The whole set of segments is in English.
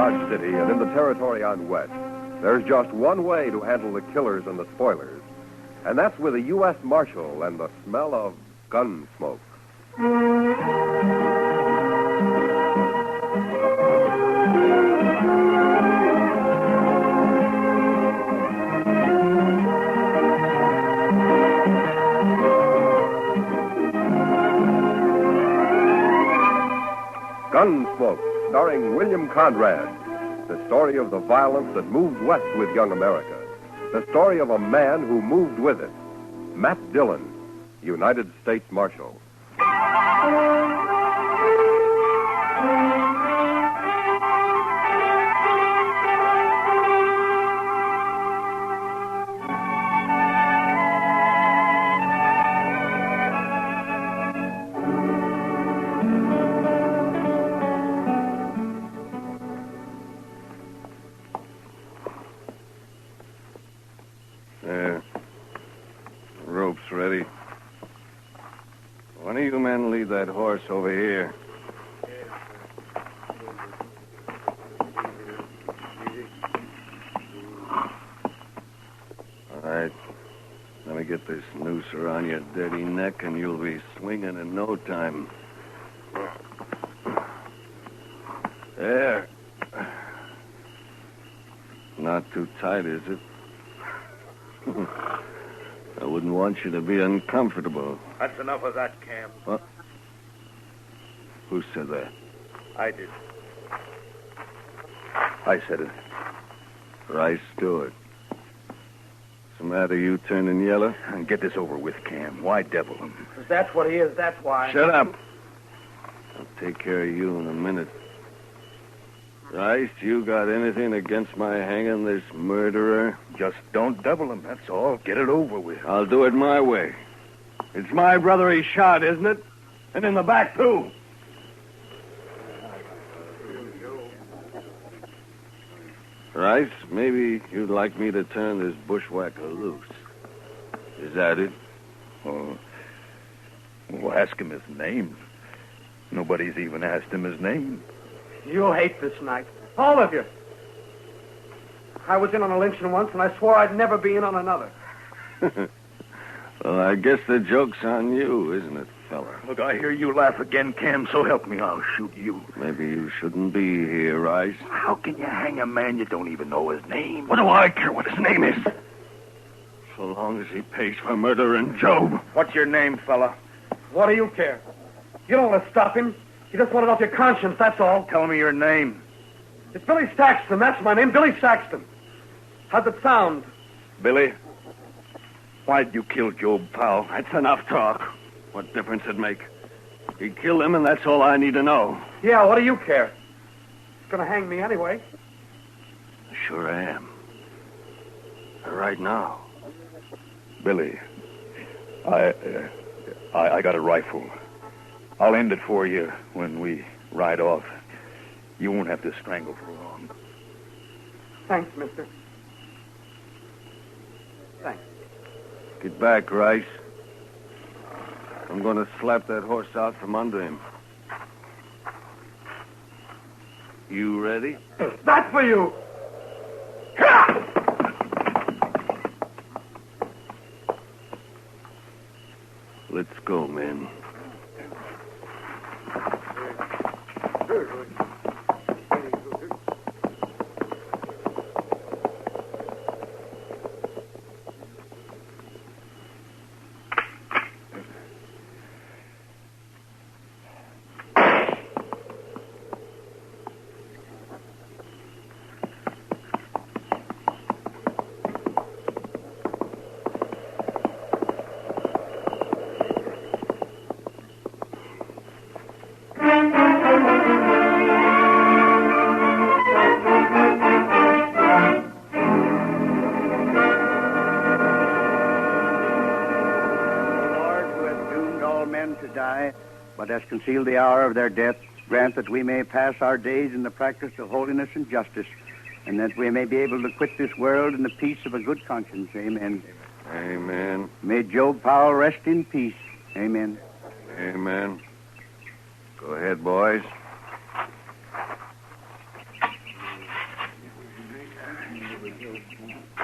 Dodge City and in the territory on west, there's just one way to handle the killers and the spoilers, and that's with a U.S. Marshal and the smell of Gunsmoke. Gunsmoke, starring William Conrad. The story of the violence that moved west with young America. The story of a man who moved with it. Matt Dillon, United States Marshal. There. Rope's ready. One of you men lead that horse over here. All right. Let me get this noose around your dirty neck, and you'll be swinging in no time. There. Not too tight, is it? I wouldn't want you to be uncomfortable. That's enough of that, Cam. What? Who said that? I did. I said it. Rice Stewart. What's the matter, you turning yellow? Get this over with, Cam. Why devil him? If that's what he is, that's why. Shut up. I'll take care of you in a minute. Rice, you got anything against my hanging this murderer? Just don't devil him, that's all. Get it over with. I'll do it my way. It's my brother he shot, isn't it? And in the back, too. Rice, maybe you'd like me to turn this bushwhacker loose. Is that it? Oh, well, ask him his name. Nobody's even asked him his name. You hate this night. All of you. I was in on a lynching once, and I swore I'd never be in on another. Well, I guess the joke's on you, isn't it, fella? Look, I hear you laugh again, Cam, so help me, I'll shoot you. Maybe you shouldn't be here, Rice. How can you hang a man you don't even know his name? What do I care what his name is? So long as he pays for murdering Job. What's your name, fella? What do you care? You don't want to stop him. You just want it off your conscience, that's all. Tell me your name. It's Billy Saxton, that's my name, Billy Saxton. How's it sound? Billy, why'd you kill Job Powell? That's enough talk. What difference it make? He killed him, and that's all I need to know. Yeah, what do you care? He's going to hang me anyway. Sure I am. Right now. Billy, I got a rifle. I'll end it for you when we ride off. You won't have to strangle for long. Thanks, mister. Thanks. Get back, Rice. I'm going to slap that horse out from under him. You ready? That's for you! Let's go, men. But has concealed the hour of their death, grant that we may pass our days in the practice of holiness and justice, and that we may be able to quit this world in the peace of a good conscience. Amen. Amen. May Job Powell rest in peace. Amen. Amen. Go ahead, boys.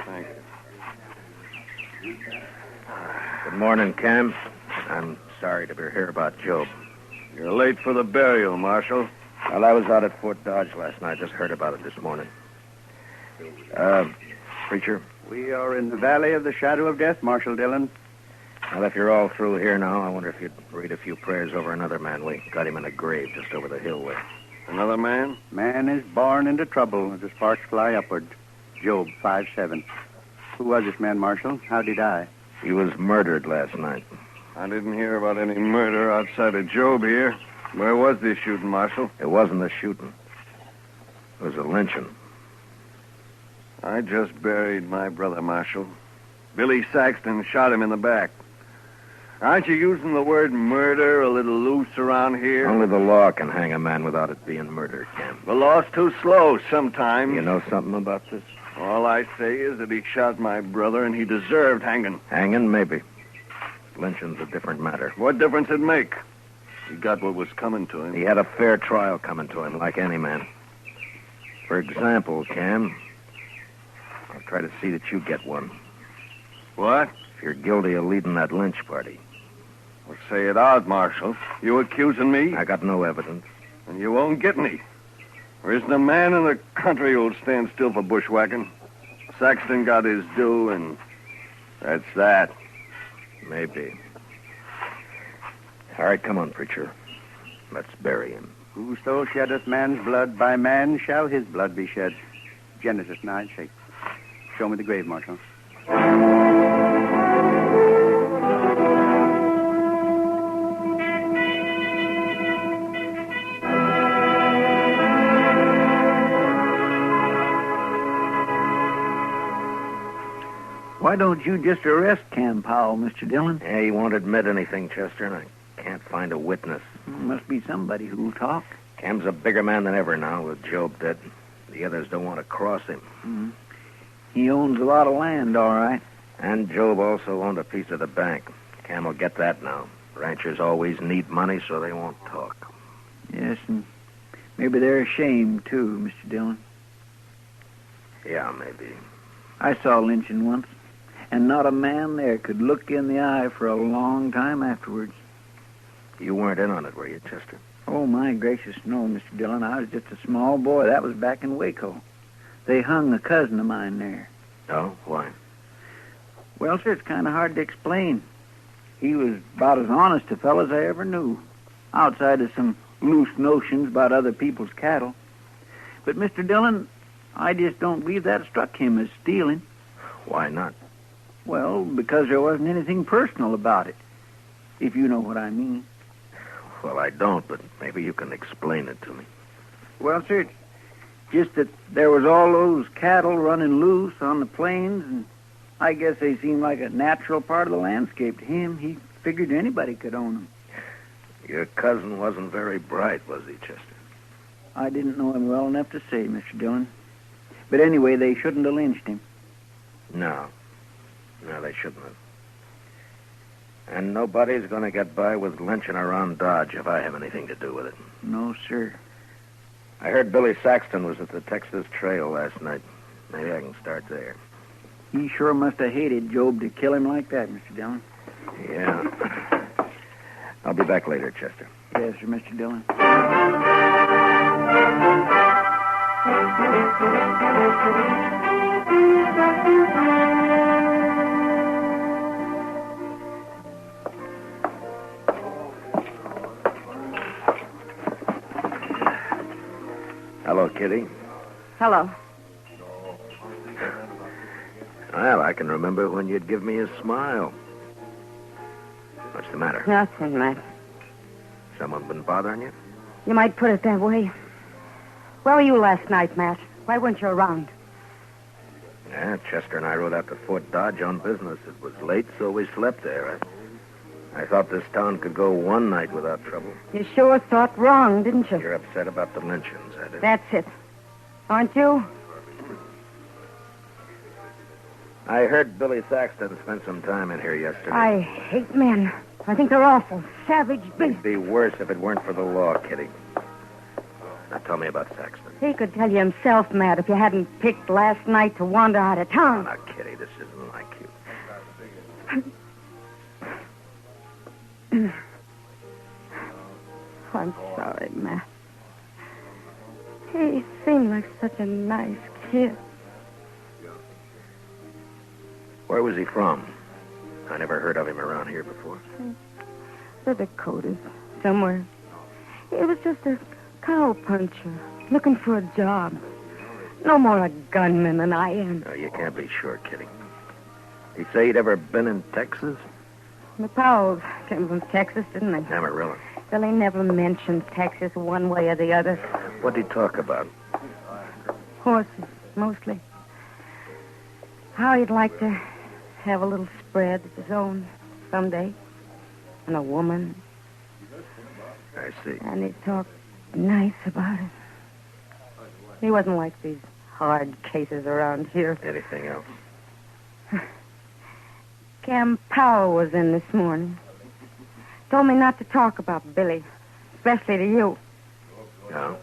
Thank you. Good morning, Cam. I'm sorry to hear about Job. You're late for the burial, Marshal. Well, I was out at Fort Dodge last night. Just heard about it this morning. Preacher? We are in the valley of the shadow of death, Marshal Dillon. Well, if you're all through here now, I wonder if you'd read a few prayers over another man. We got him in a grave just over the hill way. Another man? Man is born into trouble as the sparks fly upward. Job 5:7. Who was this man, Marshal? How did he die? He was murdered last night. I didn't hear about any murder outside of Job here. Where was this shooting, Marshal? It wasn't a shooting. It was a lynching. I just buried my brother, Marshal. Billy Saxton shot him in the back. Aren't you using the word murder a little loose around here? Only the law can hang a man without it being murder, Cam. The law's too slow sometimes. You know something about this? All I say is that he shot my brother and he deserved hanging. Hanging, maybe. Lynching's a different matter. What difference it make? He got what was coming to him. He had a fair trial coming to him, like any man. For example, Cam, I'll try to see that you get one. What? If you're guilty of leading that lynch party. Well, say it out, Marshal. You accusing me? I got no evidence. And you won't get any. There isn't a man in the country who'll stand still for bushwhacking. Saxton got his due, and that's that. Maybe. All right, come on, preacher. Let's bury him. Whoso sheddeth man's blood, by man shall his blood be shed. Genesis 9:6. Show me the grave, Marshal. Why don't you just arrest Cam Powell, Mr. Dillon? Yeah, he won't admit anything, Chester, and I can't find a witness. Must be somebody who'll talk. Cam's a bigger man than ever now, with Job dead. The others don't want to cross him. Mm-hmm. He owns a lot of land, all right. And Job also owned a piece of the bank. Cam will get that now. Ranchers always need money, so they won't talk. Yes, and maybe they're ashamed, too, Mr. Dillon. Yeah, maybe. I saw lynching once, and not a man there could look in the eye for a long time afterwards. You weren't in on it, were you, Chester? Oh, my gracious, no, Mr. Dillon. I was just a small boy. That was back in Waco. They hung a cousin of mine there. Oh? Why? Well, sir, it's kind of hard to explain. He was about as honest a fellow as I ever knew, outside of some loose notions about other people's cattle. But, Mr. Dillon, I just don't believe that struck him as stealing. Why not? Well, because there wasn't anything personal about it, if you know what I mean. Well, I don't, but maybe you can explain it to me. Well, sir, it's just that there was all those cattle running loose on the plains, and I guess they seemed like a natural part of the landscape to him. He figured anybody could own them. Your cousin wasn't very bright, was he, Chester? I didn't know him well enough to say, Mr. Dillon. But anyway, they shouldn't have lynched him. No. No, they shouldn't have. And nobody's going to get by with lynching around Dodge if I have anything to do with it. No, sir. I heard Billy Saxton was at the Texas Trail last night. Maybe I can start there. He sure must have hated Job to kill him like that, Mr. Dillon. Yeah. I'll be back later, Chester. Yes, sir, Mr. Dillon. Hello, Kitty. Hello. Well, I can remember when you'd give me a smile. What's the matter? Nothing, Matt. Someone been bothering you? You might put it that way. Where were you last night, Matt? Why weren't you around? Yeah, Chester and I rode out to Fort Dodge on business. It was late, so we slept there. I thought this town could go one night without trouble. You sure thought wrong, didn't you? You're upset about the lynchings, I did. That's it. Aren't you? I heard Billy Saxton spent some time in here yesterday. I hate men. I think they're awful. Savage beasts. It'd be worse if it weren't for the law, Kitty. Now tell me about Saxton. He could tell you himself, Matt, if you hadn't picked last night to wander out of Oh, town. now, Kitty, this isn't like you. I'm sorry, Matt. He seemed like such a nice kid. Where was he from? I never heard of him around here before. The Dakotas, somewhere. He was just a cowpuncher, looking for a job. No more a gunman than I am. No, you can't be sure, Kitty. He'd say he'd ever been in Texas? The Powells came from Texas, didn't they? Amarillo. Billy never mentioned Texas one way or the other. What'd he talk about? Horses, mostly. How he'd like to have a little spread of his own someday. And a woman. I see. And he talked nice about it. He wasn't like these hard cases around here. Anything else? Cam Powell was in this morning. Told me not to talk about Billy, especially to you. No?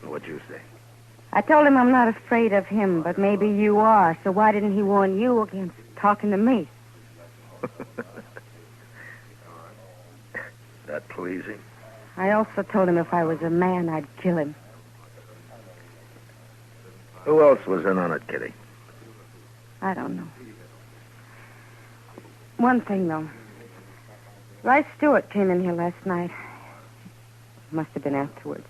What'd you say? I told him I'm not afraid of him, but maybe you are, so why didn't he warn you against talking to me? That pleasing? I also told him if I was a man, I'd kill him. Who else was in on it, Kitty? I don't know. One thing, though. Rice Stewart came in here last night. Must have been afterwards.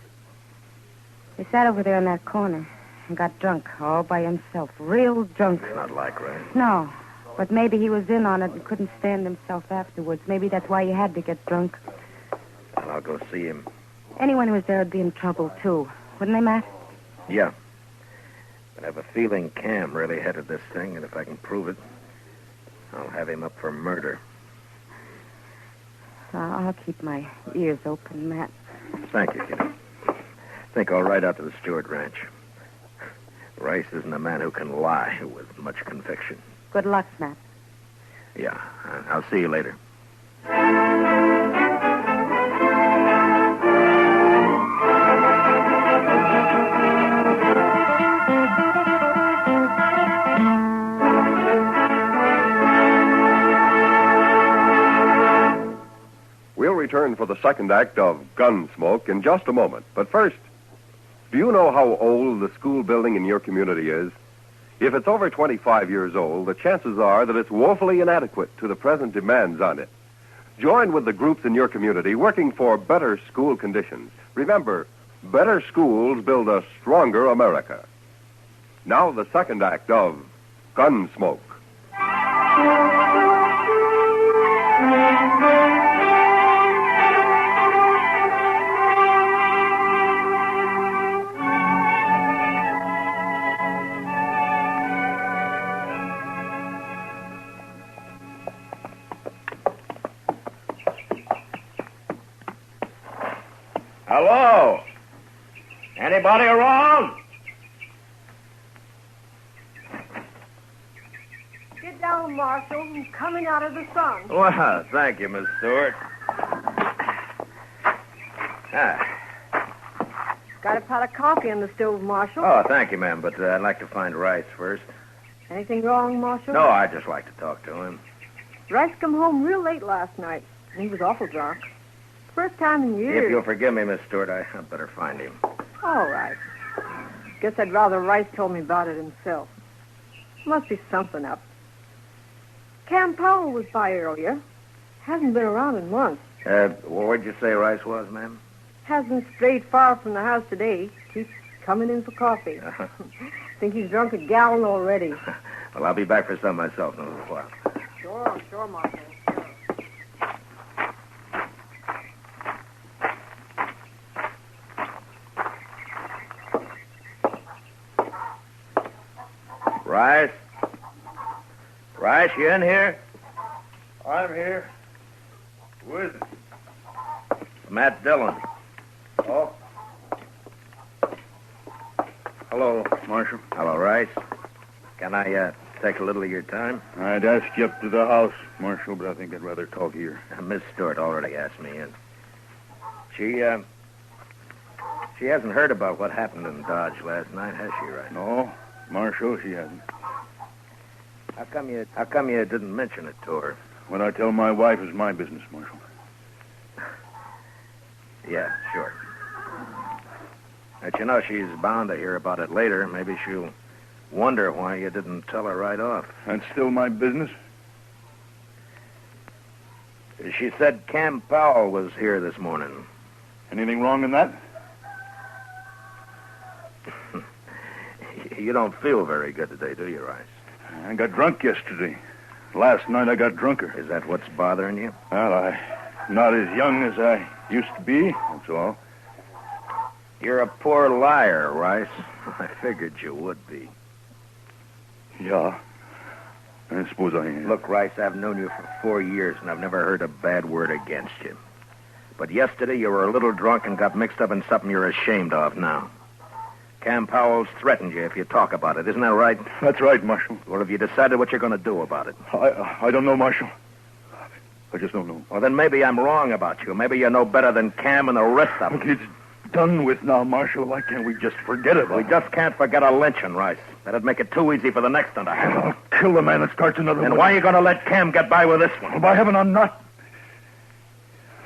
He sat over there in that corner and got drunk all by himself. Real drunk. It's not like Rice. No, but maybe he was in on it and couldn't stand himself afterwards. Maybe that's why he had to get drunk. Well, I'll go see him. Anyone who was there would be in trouble, too. Wouldn't they, Matt? Yeah. But I have a feeling Cam really headed this thing, and if I can prove it, I'll have him up for murder. I'll keep my ears open, Matt. Thank you, Kitty. I think I'll ride out to the Stewart Ranch. Rice isn't a man who can lie with much conviction. Good luck, Matt. Yeah, I'll see you later. We'll return for the second act of Gunsmoke in just a moment. But first, do you know how old the school building in your community is? If it's over 25 years old, the chances are that it's woefully inadequate to the present demands on it. Join with the groups in your community working for better school conditions. Remember, better schools build a stronger America. Now the second act of Gunsmoke. Hello? Anybody around? Get down, Marshal. I'm coming out of the sun. Well, thank you, Miss Stewart. Got a pot of coffee on the stove, Marshal. Oh, thank you, ma'am, but I'd like to find Rice first. Anything wrong, Marshal? No, I'd just like to talk to him. Rice come home real late last night. He was awful drunk. First time in years. If you'll forgive me, Miss Stewart, I'd better find him. All right. Guess I'd rather Rice told me about it himself. Must be something up. Cam Powell was by earlier. Hasn't been around in months. Where'd you say Rice was, ma'am? Hasn't strayed far from the house today. Keeps coming in for coffee. Think he's drunk a gallon already. Well, I'll be back for some myself in a little while. Sure, Marshal. Rice? Rice, you in here? I'm here. Who is it? Matt Dillon. Oh. Hello, Marshal. Hello, Rice. Can I take a little of your time? I'd ask you up to the house, Marshal, but I think I'd rather talk here. Miss Stewart already asked me in. She hasn't heard about what happened in Dodge last night, has she, Rice? No, Marshal, she hasn't. How come you didn't mention it to her? What I tell my wife is my business, Marshal. Yeah, sure. But you know, she's bound to hear about it later. Maybe she'll wonder why you didn't tell her right off. That's still my business? She said Cam Powell was here this morning. Anything wrong in that? You don't feel very good today, do you, Rice? I got drunk yesterday. Last night I got drunker. Is that what's bothering you? Well, I'm not as young as I used to be, that's all. You're a poor liar, Rice. I figured you would be. Yeah, I suppose I am. Look, Rice, I've known you for 4 years, and I've never heard a bad word against you. But yesterday you were a little drunk and got mixed up in something you're ashamed of now. Cam Powell's threatened you if you talk about it. Isn't that right? That's right, Marshal. Well, have you decided what you're going to do about it? I don't know, Marshal. I just don't know. Well, then maybe I'm wrong about you. Maybe you know better than Cam and the rest of them. Look, it's done with now, Marshal. Why can't we just forget about it? We just can't forget a lynching, Rice. That'd make it too easy for the next one to happen. I'll kill the man that starts another one. And why are you going to let Cam get by with this one? Well, by heaven, I'm not.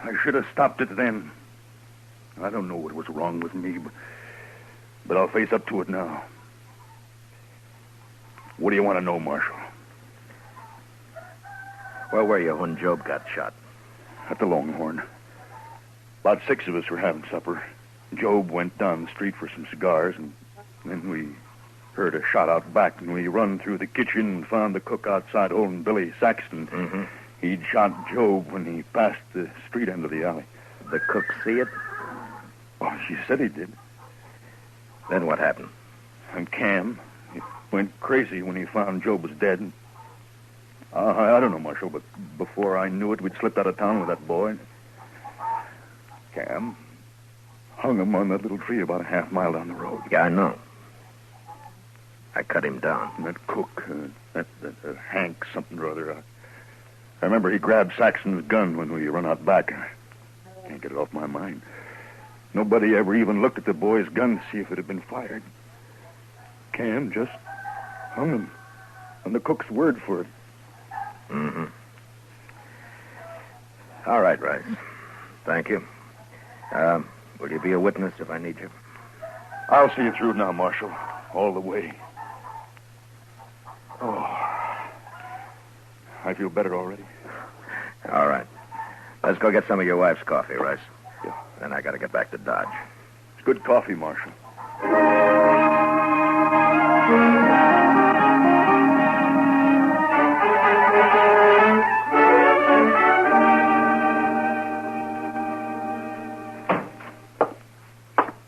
I should have stopped it then. I don't know what was wrong with me, but I'll face up to it now. What do you want to know, Marshal? Where were you when Job got shot? At the Longhorn. About 6 of us were having supper. Job went down the street for some cigars, and then we heard a shot out back, and we run through the kitchen and found the cook outside holding Billy Saxton. Mm-hmm. He'd shot Job when he passed the street end of the alley. The cook see it? Oh, she said he did. Then what happened? And Cam, he went crazy when he found Job was dead. And, I don't know, Marshal, but before I knew it, we'd slipped out of town with that boy. Cam hung him on that little tree about a half mile down the road. Yeah, I know. I cut him down. And that cook, that Hank something or other, I remember he grabbed Saxon's gun when we run out back. I can't get it off my mind. Nobody ever even looked at the boy's gun to see if it had been fired. Cam just hung him on the cook's word for it. Mm-hmm. All right, Rice. Thank you. Will you be a witness if I need you? I'll see you through now, Marshal. All the way. Oh. I feel better already. All right. Let's go get some of your wife's coffee, Rice. Yeah. Then I got to get back to Dodge. It's good coffee, Marshal.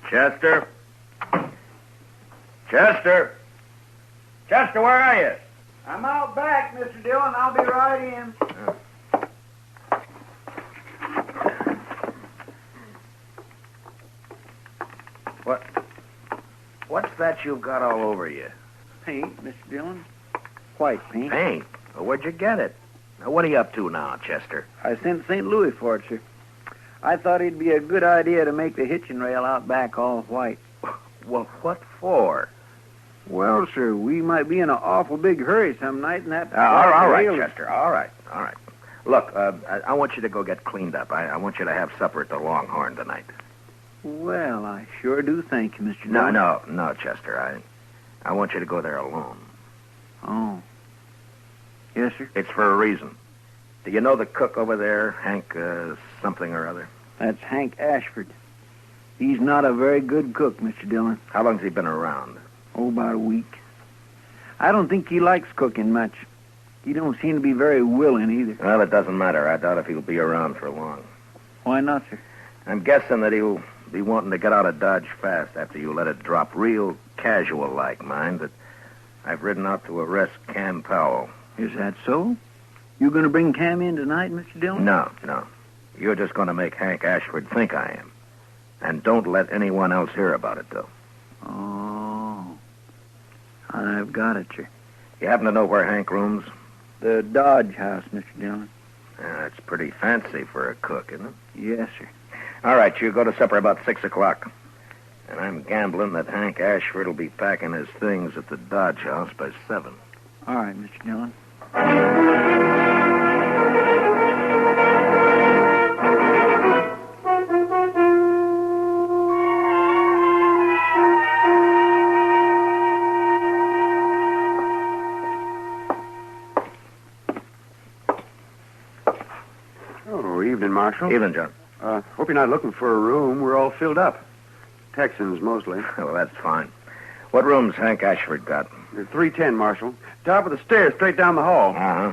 Chester? Chester? Chester, where are you? I'm out back, Mr. Dillon. I'll be right in. What's that you've got all over you? Paint, Mr. Dillon. White paint. Paint? Well, where'd you get it? Now, what are you up to now, Chester? I sent St. Louis for it, sir. I thought it'd be a good idea to make the hitching rail out back all white. Well, what for? Well, sir, we might be in an awful big hurry some night, and that... all right, Chester. All right. Look, I want you to go get cleaned up. I want you to have supper at the Longhorn tonight. Well, I sure do thank you, Mr. Dillon. No, Chester. I want you to go there alone. Oh. Yes, sir? It's for a reason. Do you know the cook over there, Hank something or other? That's Hank Ashford. He's not a very good cook, Mr. Dillon. How long's he been around? Oh, about a week. I don't think he likes cooking much. He don't seem to be very willing either. Well, it doesn't matter. I doubt if he'll be around for long. Why not, sir? I'm guessing that he'll be wanting to get out of Dodge fast after you let it drop real casual-like, mind, that I've ridden out to arrest Cam Powell. Is that so? You going to bring Cam in tonight, Mr. Dillon? No. You're just going to make Hank Ashford think I am. And don't let anyone else hear about it, though. Oh. I've got it, sir. You happen to know where Hank rooms? The Dodge house, Mr. Dillon. It's pretty fancy for a cook, isn't it? Yes, sir. All right, you go to supper about 6 o'clock. And I'm gambling that Hank Ashford will be packing his things at the Dodge House by 7. All right, Mr. Dillon. Oh, evening, Marshal. Evening, John. Hope you're not looking for a room. We're all filled up. Texans, mostly. Well, that's fine. What room's Hank Ashford got? 310, Marshal. Top of the stairs, straight down the hall. Uh-huh.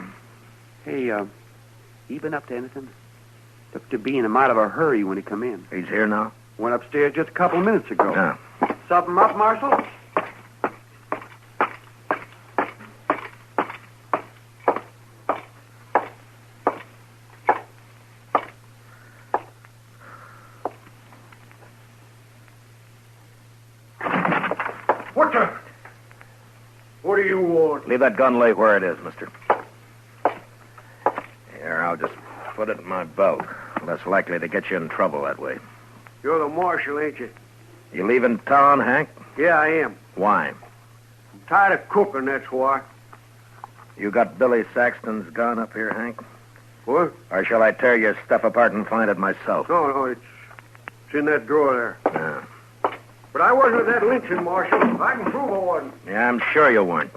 Hey, he been up to anything? Looked to be in a mite of a hurry when he come in. He's here now? Went upstairs just a couple minutes ago. Yeah. Something up, Marshal? What do you want? Leave that gun lay where it is, mister. Here, I'll just put it in my belt. Less likely to get you in trouble that way. You're the marshal, ain't you? You leaving town, Hank? Yeah, I am. Why? I'm tired of cooking, that's why. You got Billy Saxton's gun up here, Hank? What? Or shall I tear your stuff apart and find it myself? No, it's in that drawer there. Yeah. But I wasn't at that lynching, Marshal. I can prove I wasn't. Yeah, I'm sure you weren't.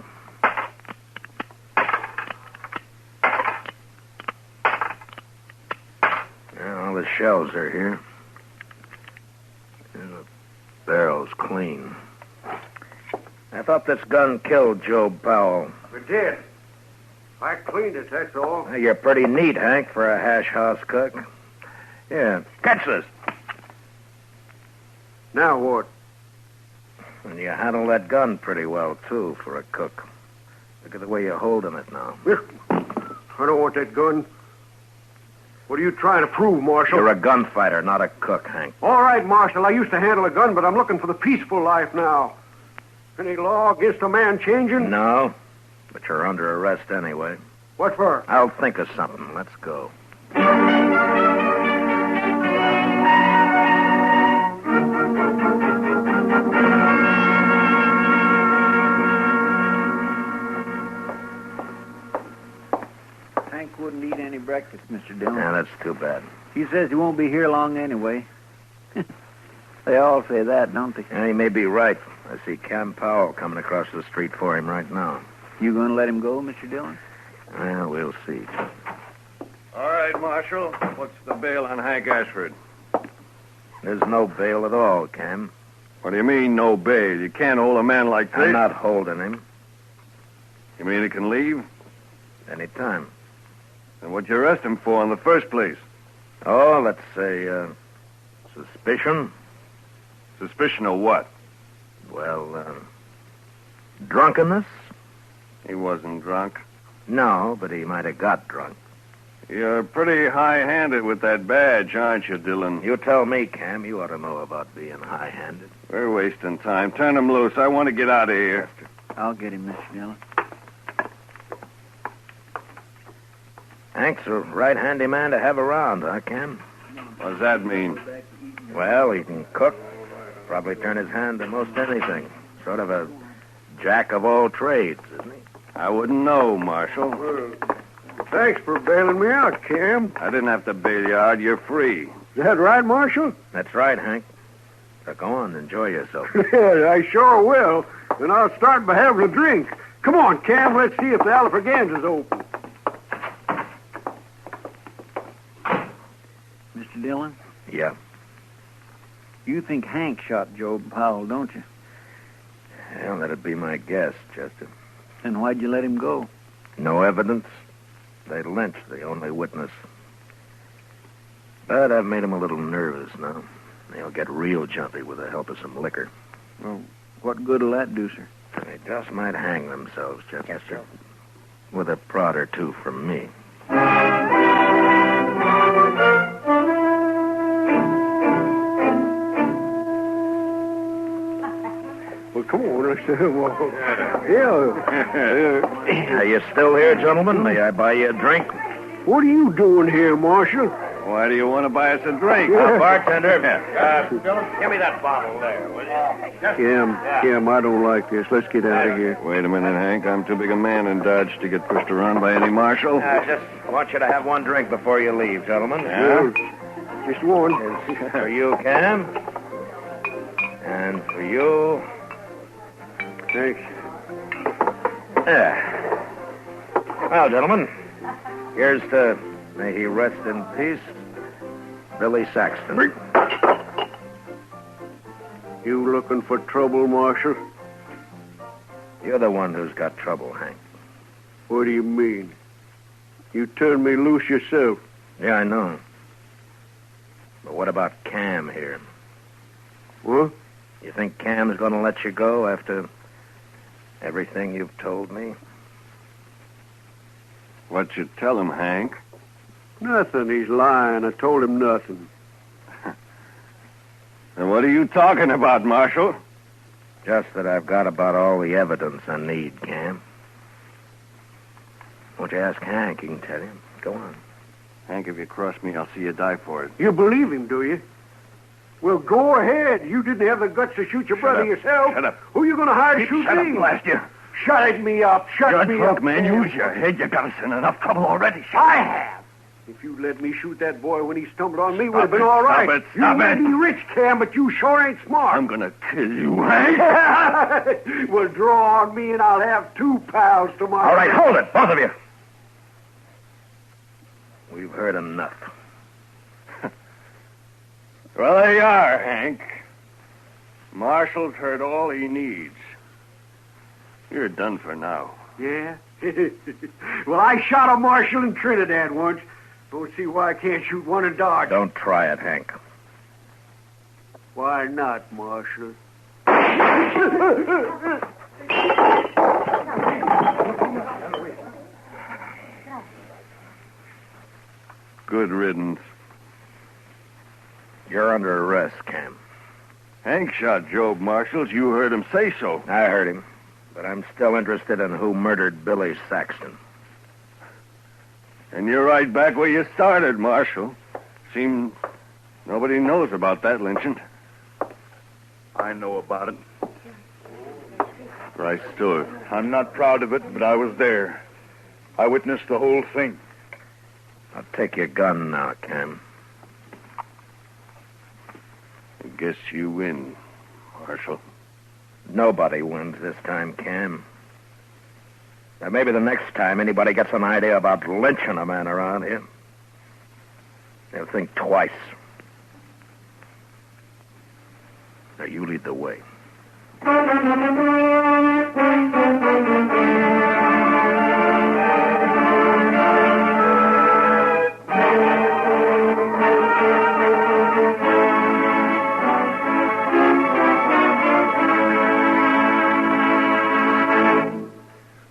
Yeah, all the shells are here. And the barrel's clean. I thought this gun killed Job Powell. It did. I cleaned it, that's all. Well, you're pretty neat, Hank, for a hash house cook. Yeah, catch this. Now what? And you handle that gun pretty well, too, for a cook. Look at the way you're holding it now. I don't want that gun. What are you trying to prove, Marshal? You're a gunfighter, not a cook, Hank. All right, Marshal. I used to handle a gun, but I'm looking for the peaceful life now. Any law against a man changing? No, but you're under arrest anyway. What for? I'll think of something. Let's go. Hank wouldn't eat any breakfast, Mr. Dillon. Yeah, that's too bad. He says he won't be here long anyway. They all say that, don't they? Yeah, he may be right. I see Cam Powell coming across the street for him right now. You going to let him go, Mr. Dillon? Well, we'll see. All right, Marshal. What's the bail on Hank Ashford? There's no bail at all, Cam. What do you mean, no bail? You can't hold a man like this. I'm not holding him. You mean he can leave? Anytime. Then what'd you arrest him for in the first place? Oh, let's say, suspicion. Suspicion of what? Well, drunkenness? He wasn't drunk. No, but he might have got drunk. You're pretty high-handed with that badge, aren't you, Dillon? You tell me, Cam. You ought to know about being high-handed. We're wasting time. Turn him loose. I want to get out of here. I'll get him, Mr. Dillon. Hank's a right handy man to have around, huh, Cam? What does that mean? Well, he can cook. Probably turn his hand to most anything. Sort of a jack of all trades, isn't he? I wouldn't know, Marshal. Thanks for bailing me out, Cam. I didn't have to bail you out. You're free. Is that right, Marshal? That's right, Hank. So go on, enjoy yourself. Yeah, I sure will. And I'll start by having a drink. Come on, Cam, let's see if the Alfraganza's open. Mr. Dillon, Yeah. you think Hank shot Job Powell, don't you? Well, that'd be my guess, Chester. Then why'd you let him go? No evidence. They lynched the only witness. But I've made him a little nervous now. He'll get real jumpy with the help of some liquor. Well, what good'll that do, sir? They just might hang themselves, Chester. With a prod or two from me. Well, come on, let's walk. Yeah. Are you still here, gentlemen? May I buy you a drink? What are you doing here, Marshal? Why do you want to buy us a drink? Bartender, give me that bottle there, will you? Kim, I don't like this. Let's get out of here. Wait a minute, Hank. I'm too big a man in Dodge to get pushed around by any marshal. I just want you to have one drink before you leave, gentlemen. Yeah? Just one. For you, Cam. And for you... Thanks. Yeah. Well, gentlemen, here's to, may he rest in peace, Billy Saxton. You looking for trouble, Marshal? You're the one who's got trouble, Hank. What do you mean? You turned me loose yourself. Yeah, I know. But what about Cam here? What? You think Cam's going to let you go after everything you've told me? What'd you tell him, Hank? Nothing. He's lying. I told him nothing. And what are you talking about, Marshal? Just that I've got about all the evidence I need, Cam. Won't you ask Hank? He can tell you. Go on. Hank, if you cross me, I'll see you die for it. You believe him, do you? Well, go ahead. You didn't have the guts to shoot your brother yourself. Shut up. Who are you going to hire to shoot Shut me? up, blast you. Shut me up. Shut You're me drunk, up. man. Use your head. You got us in enough trouble already. I have. If you'd let me shoot that boy when he stumbled on me, would have been it. all right. Stop it. Stop you may it. be rich, Cam, but you sure ain't smart. I'm going to kill you, Hank. Well, draw on me and I'll have 2 pals tomorrow. All right, hold it, both of you. We've heard enough. Well, there you are, Hank. Marshall's heard all he needs. You're done for now. Yeah? Well, I shot a marshal in Trinidad once. Don't see why I can't shoot one in Dodge. Don't try it, Hank. Why not, Marshal? Good riddance. You're under arrest, Cam. Hank shot Job Marshall. You heard him say so. I heard him. But I'm still interested in who murdered Billy Saxton. And you're right back where you started, Marshal. Seems nobody knows about that lynching. I know about it. Rice Stewart. I'm not proud of it, but I was there. I witnessed the whole thing. I'll take your gun now, Cam. I guess you win, Marshal. Nobody wins this time, Cam. Now, maybe the next time anybody gets an idea about lynching a man around here, they'll think twice. Now, you lead the way.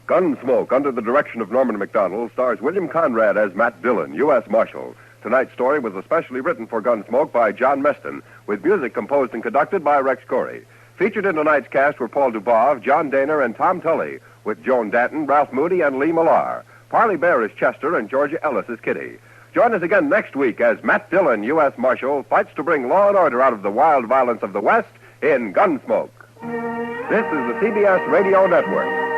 Gunsmoke, under the direction of Norman Macdonald, stars William Conrad as Matt Dillon, U.S. Marshal. Tonight's story was especially written for Gunsmoke by John Meston, with music composed and conducted by Rex Corey. Featured in tonight's cast were Paul Dubov, John Daner, and Tom Tully, with Joan Danton, Ralph Moody, and Lee Millar. Parley Bear is Chester, and Georgia Ellis is Kitty. Join us again next week as Matt Dillon, U.S. Marshal, fights to bring law and order out of the wild violence of the West in Gunsmoke. This is the CBS Radio Network.